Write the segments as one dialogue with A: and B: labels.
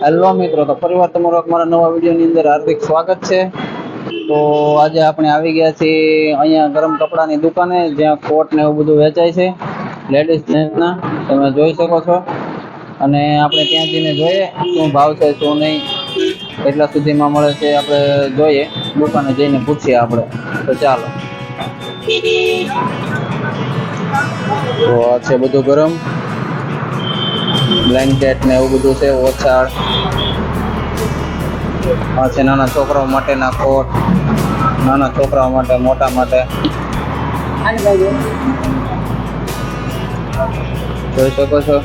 A: Hello મિત્રો, તો ફરીવાર તમારું અમારા નવા વિડીયોની અંદર હાર્દિક સ્વાગત છે। તો આજે આપણે આવી ગયા છીએ અહીંયા ગરમ કપડાની દુકાને, જ્યાં કોટ ને એવું બધું વેચાય છે લેડીઝ જેન્ટ્સના, તમે જોઈ શકો છો। અને આપણે ત્યાં જઈને જોઈએ શું ભાવ છે શું નહીં, કેટલા સુધીમાં મળે છે આપણે જોઈએ, દુકાને જઈને પૂછીએ આપણે। તો ચાલો। તો આ છે બધું ગરમ બ્લેન્કેટ ને એવું બધું છે, ઓછાળ આ છે નાના છોકરાઓ માટેના કોટ, નાના છોકરાઓ માટે, મોટા માટે જોઈ શકો છો।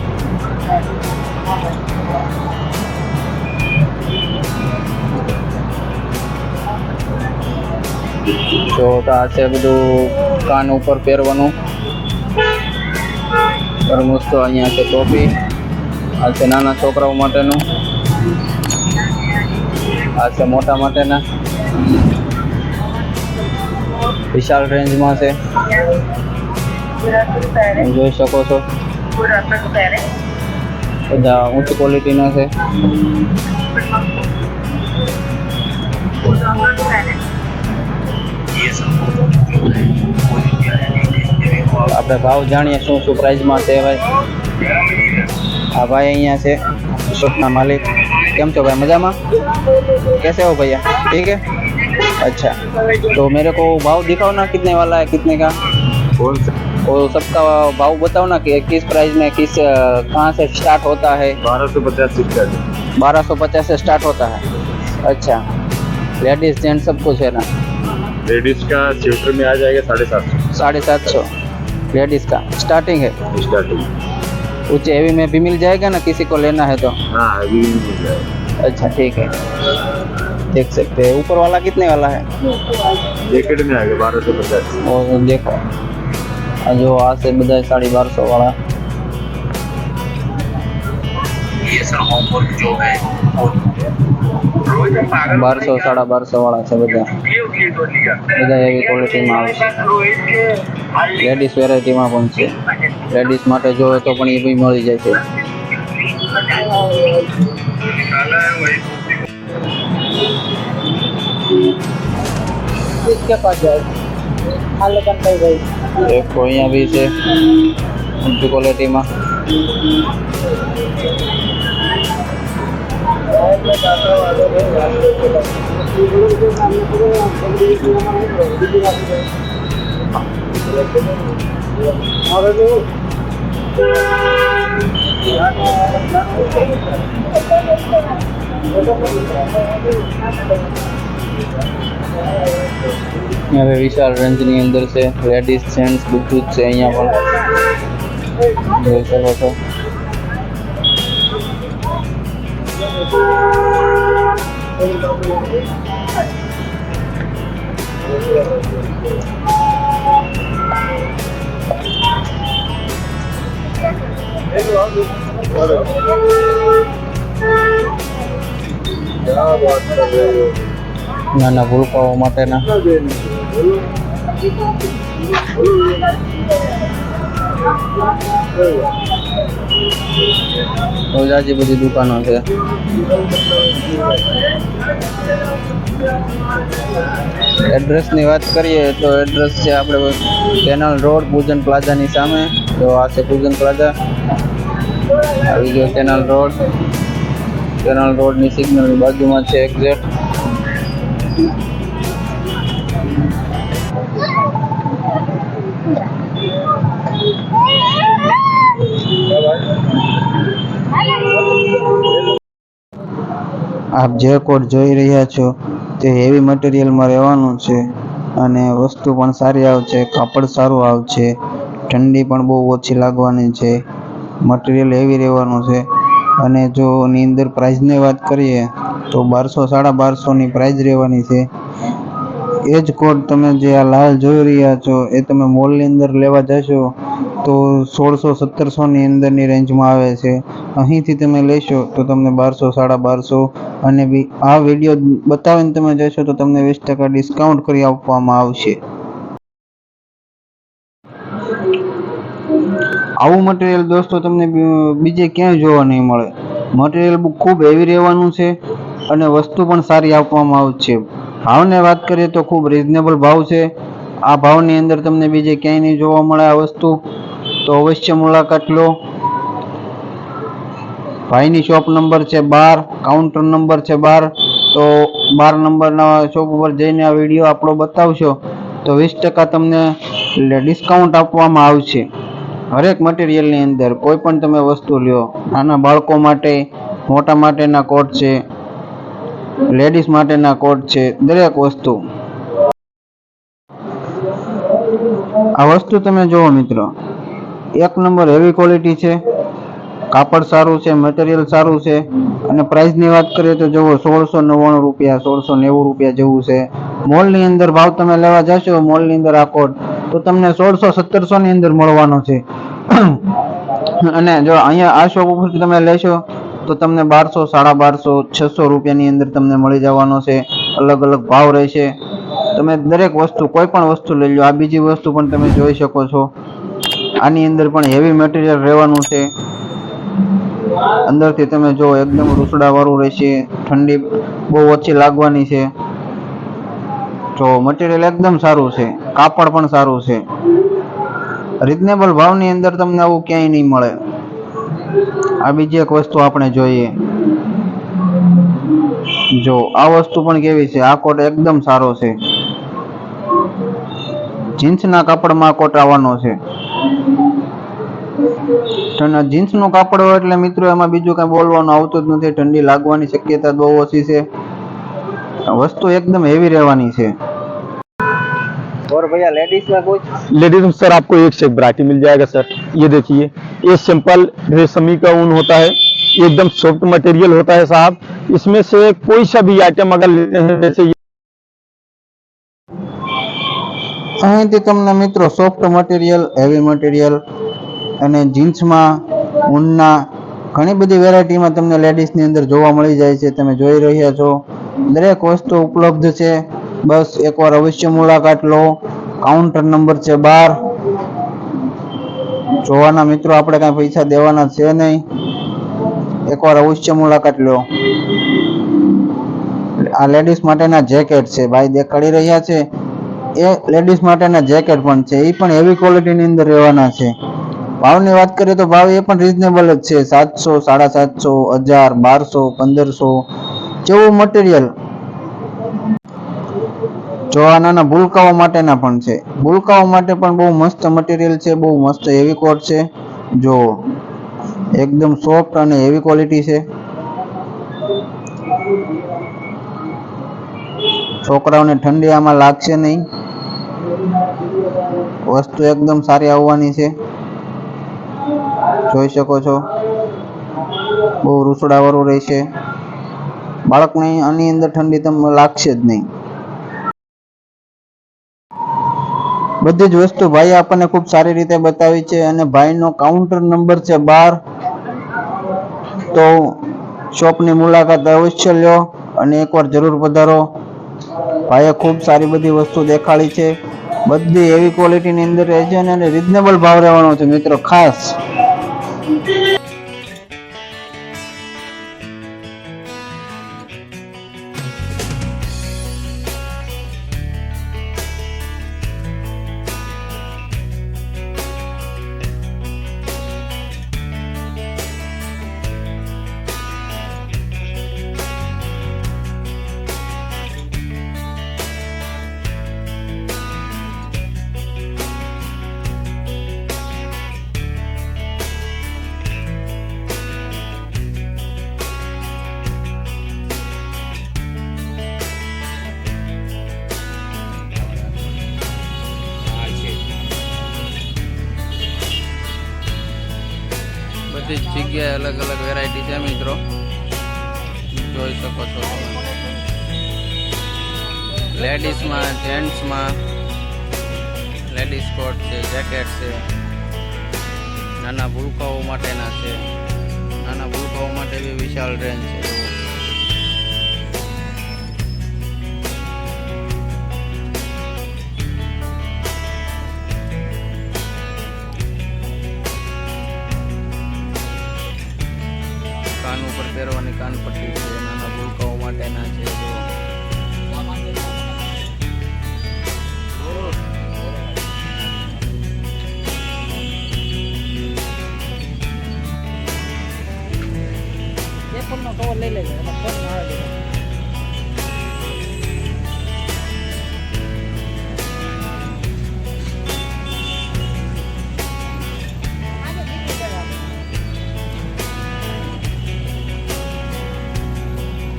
A: તો આ છે બધું કાન ઉપર પહેરવાનું તરમૂચ। તો અહીંયા છે ટોપી, આ છે નાના છોકરાઓ માટેનું, આ છે મોટા માટેના, વિશાળ રેન્જમાં છે, જોઈ શકો છો। બધા ઊંચી ક્વોલિટીના છે। આપણે ભાવ જાણીએ શું શું પ્રાઇસમાં છે ભાઈ। हाँ भाई यहाँ से शॉप का मालिक, केम छो भाई, मजा में? कैसे हो भैया, ठीक है? अच्छा, तो मेरे को भाव दिखाओ ना, कितने वाला है, कितने का?
B: कौन सा?
A: वो सबका भाव बताओ ना कि किस प्राइस में, किस कहाँ से स्टार्ट होता है?
B: 1250 से स्टार्ट है।
A: 1250 से स्टार्ट होता है। अच्छा, लेडीज जेंट्स सब कुछ है ना?
B: लेडीज का स्वेटर में आ जाएगा 750।
A: 750 लेडीज का स्टार्टिंग है।
B: स्टार्टिंग
A: ऊंचे हेवी में भी मिल जाएगा ना, किसी को लेना है तो?
B: हाँ, अभी भी मिल जाएगा।
A: अच्छा ठीक है, देख सकते हैं। ऊपर वाला कितने वाला है?
B: जैकेट में आएगा 1250।
A: और देखो जो आज से बदा 1250 वाला,
B: ये सर होमवर्क जो है
A: 1200 1250 वाला है बदा। बदा एवी क्वॉलिटी में આવે છે। લેડીઝ વેરાયટીમાં પણ છે, લેડીઝ માટે જોવે તો પણ એ બી મળી જાય છે। इसके पास जाए हाल करता है देखो, यहाँ भी છે ઊંચી ક્વોલિટીમાં। હવે વિશાળ રેન્જની અંદર છે, લેડીઝ જેન્ટ્સ બધું જ છે અહીંયા પણ, જોઈ શકો છો। નાના ભૂલકાઓ માટેના જાજી બધી દુકાનો છે। એડ્રેસની વાત કરીએ તો એડ્રેસ છે આપણે કેનાલ રોડ, પૂજન પ્લાઝાની સામે। તો આ છે પૂજન પ્લાઝા, આવી ગયો કેનાલ રોડ। કેનાલ રોડની સિગ્નલની બાજુમાં છે એક્ઝેક્ટ। આપ જે કોટ જોઈ રહ્યા છો તે હેવી મટીરિયલમાં રહેવાનું છે, અને વસ્તુ પણ સારી આવશે, કાપડ સારું આવશે, ઠંડી પણ બહુ ઓછી લાગવાની છે, મટીરિયલ હેવી રહેવાનું છે। અને જો ની અંદર પ્રાઇસની વાત કરીએ તો 1200 1250 ની પ્રાઇસ રહેવાની છે। એ જ કોટ તમે જે આ લાલ જોઈ રહ્યા છો એ તમે મોલની અંદર લેવા જશો તો 1600 1700 ની અંદરની રેન્જમાં આવે છે। અહીંથી તમે લેશો તો તમને 1200 1250, અને આ વિડીયો બતાવીને તમે જશો તો તમને 20% ડિસ્કાઉન્ટ કરી આપવામાં આવશે। આવું મટીરિયલ દોસ્તો તમને બીજે ક્યાંય જોવા નહીં મળે। મટીરિયલ ખૂબ હેવી રહેવાનું છે અને વસ્તુ પણ સારી આપવામાં આવશે. ભાવને વાત કરીએ તો ખૂબ રિઝનેબલ ભાવ છે. આ ભાવની અંદર તમને બીજે ક્યાંય નહીં જોવા મળે આ વસ્તુ, તો અવશ્ય મુલાકાત લો. ભાઈની શોપ નંબર છે 12, કાઉન્ટર નંબર છે 12. તો 12 નંબરના શોપ ઉપર જઈને આ વિડીયો આપણો બતાવશો તો 20% તમને ડિસ્કાઉન્ટ આપવામાં આવશે. હરેક મટીરિયલની અંદર કોઈ પણ તમે વસ્તુ લ્યો, નાના બાળકો માટે, મોટા માટેના કોટ છે, લેડીઝ માટેના કોટ છે, દરેક વસ્તુ. આ વસ્તુ તમે જુઓ મિત્રો, એક નંબર હેવી ક્વોલિટી છે, કાપડ સારું છે, મટીરિયલ સારું છે. અને પ્રાઇસની વાત કરીએ તો જુઓ 1699 રૂપિયા, 1690 રૂપિયા જેવું છે. મોલની અંદર ભાવ તમે લેવા જશો, મોલની અંદર આ કોટ તો તમને 1600-1700 ની અંદર મળવાનો છે. અને જો અહીંયા આ શોપ ઉપર તમે લેશો તો તમને 1200, 1250, 600 રૂપિયાની અંદર તમને મળી જવાનો છે. અલગ અલગ ભાવ રહેશે. તમે દરેક વસ્તુ, કોઈ પણ વસ્તુ લઈ લો. આ બીજી વસ્તુ પણ તમે જોઈ શકો છો. આની અંદર પણ હેવી મટીરિયલ રહેવાનું છે. અંદરથી તમે જો એકદમ રૂસડા વાળું રહેશે, ઠંડી બહુ ઓછી લાગવાની છે. જો મટીરિયલ એકદમ સારું છે, કાપડ પણ સારું છે. રિઝનેબલ ભાવની અંદર તમને આવું ક્યાંય નહીં મળે. આ બીજી એક વસ્તુ આપણે જોઈએ. જો આ વસ્તુ પણ કેવી છે, આ કોટ એકદમ સારો છે. જીન્સના કાપડમાં કોટ આવવાનો છે. જીન્સનું કાપડ હોય એટલે મિત્રો એમાં બીજું કઈ બોલવાનું આવતું જ નથી. ઠંડી લાગવાની શક્યતા બહુ ઓછી છે. વસ્તુ એકદમ હેવી રહેવાની છે. और भैया लेडीज में कुछ?
C: लेडीज में सर आपको एक से एक वैरायटी मिल जाएगा सर। ये देखिए, ये सिंपल रेशमी का ऊन होता है, एकदम सॉफ्ट मटेरियल होता है साहब। इसमें से कोई सा भी आइटम अगर लेते हैं, जैसे
A: અહીંથી તમને મિત્રો સોફ્ટ મટીરિયલ, હેવી મટીરિયલ અને જીન્સમાં ઊનના ઘણી બધી વેરાયટીમાં તમને લેડીઝની અંદર જોવા મળી જાય છે. તમે જોઈ રહ્યા છો, દરેક વસ્તુ ઉપલબ્ધ છે. બસ એકવાર અવશ્ય મુલાકાત લો. કાઉન્ટર નંબર છે 12. જોવાના મિત્રો, આપણે કાંઈ પૈસા દેવાના છે નહીં. એકવાર અવશ્ય મુલાકાત લો. આ લેડીઝ માટેના જેકેટ છે, ભાઈ દેખાડી રહ્યા છે. એ લેડીઝ માટેના જેકેટ પણ છે, એ પણ હેવી ક્વોલિટીની અંદર રહેવાના છે. ભાવની વાત કરીએ તો ભાવ એ પણ રીઝનેબલ જ છે. 700, 750, 1000, 1200, 1500 જેવું મટીરિયલ. જો આ નાના ભૂલકાઓ માટેના પણ છે. ભૂલકાઓ માટે પણ બહુ મસ્ત મટીરિયલ છે, બહુ મસ્ત હેવી કોટ છે. જો એકદમ સોફ્ટ અને હેવી ક્વોલિટી છે. છોકરાઓને ઠંડી આમાં લાગશે નહીં. વસ્તુ એકદમ સારી આવવાની છે. જોઈ શકો છો, બહુ રૂસડા વાળું રહેશે. બાળકને આની અંદર ઠંડી તમને લાગશે જ નહીં. બધી જ વસ્તુ ભાઈ આપણને ખૂબ સારી રીતે બતાવી છે. અને ભાઈનો કાઉન્ટર નંબર છે 12. તો શોપની મુલાકાત અવશ્ય લો અને એકવાર જરૂર પધારો. ભાઈએ ખૂબ સારી બધી વસ્તુ દેખાડી છે. બધી એવી ક્વોલિટીની અંદર રહે છે અને રીઝનેબલ ભાવ રહેવાનો છે મિત્રો, ખાસ.
D: બધી જ જગ્યાએ અલગ અલગ વેરાયટી છે મિત્રો, જોઈ શકો છો. લેડીઝમાં, જેન્ટ્સમાં લેડીઝ કોટ છે, જેકેટ છે, નાના ભૂલકાઓ માટેના છે. નાના ભૂલકાઓ માટે બી વિશાળ રેન્જ છે. કાન ઉપર કાનપટ્ટી છે, નાના ભૂલકાઓ માટેના છે.
E: કવર લઈ લેજો એમાં ફોન ના આવે છે.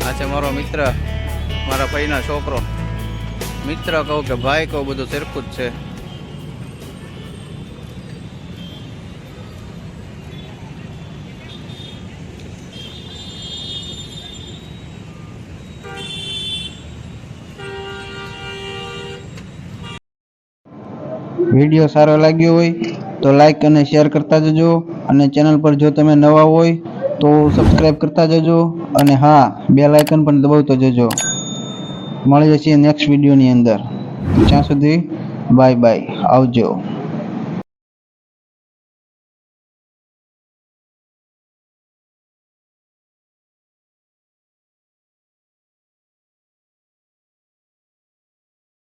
D: આ છે મારો મિત્ર, મારા ભાઈનો છોકરો. મિત્ર કહું કે ભાઈ કહું, બધું સરખું જ છે.
A: વિડીયો સારો લાગ્યો હોય તો લાઈક અને શેર કરતા જજો, અને ચેનલ પર જો તમે નવા હોય તો સબસ્ક્રાઈબ કરતા જજો, અને હા, બેલ આઇકન પણ દબાવતો જજો. મળીએ છીએ નેક્સ્ટ વિડીયોની અંદર. ત્યાં સુધી બાય બાય, આવજો.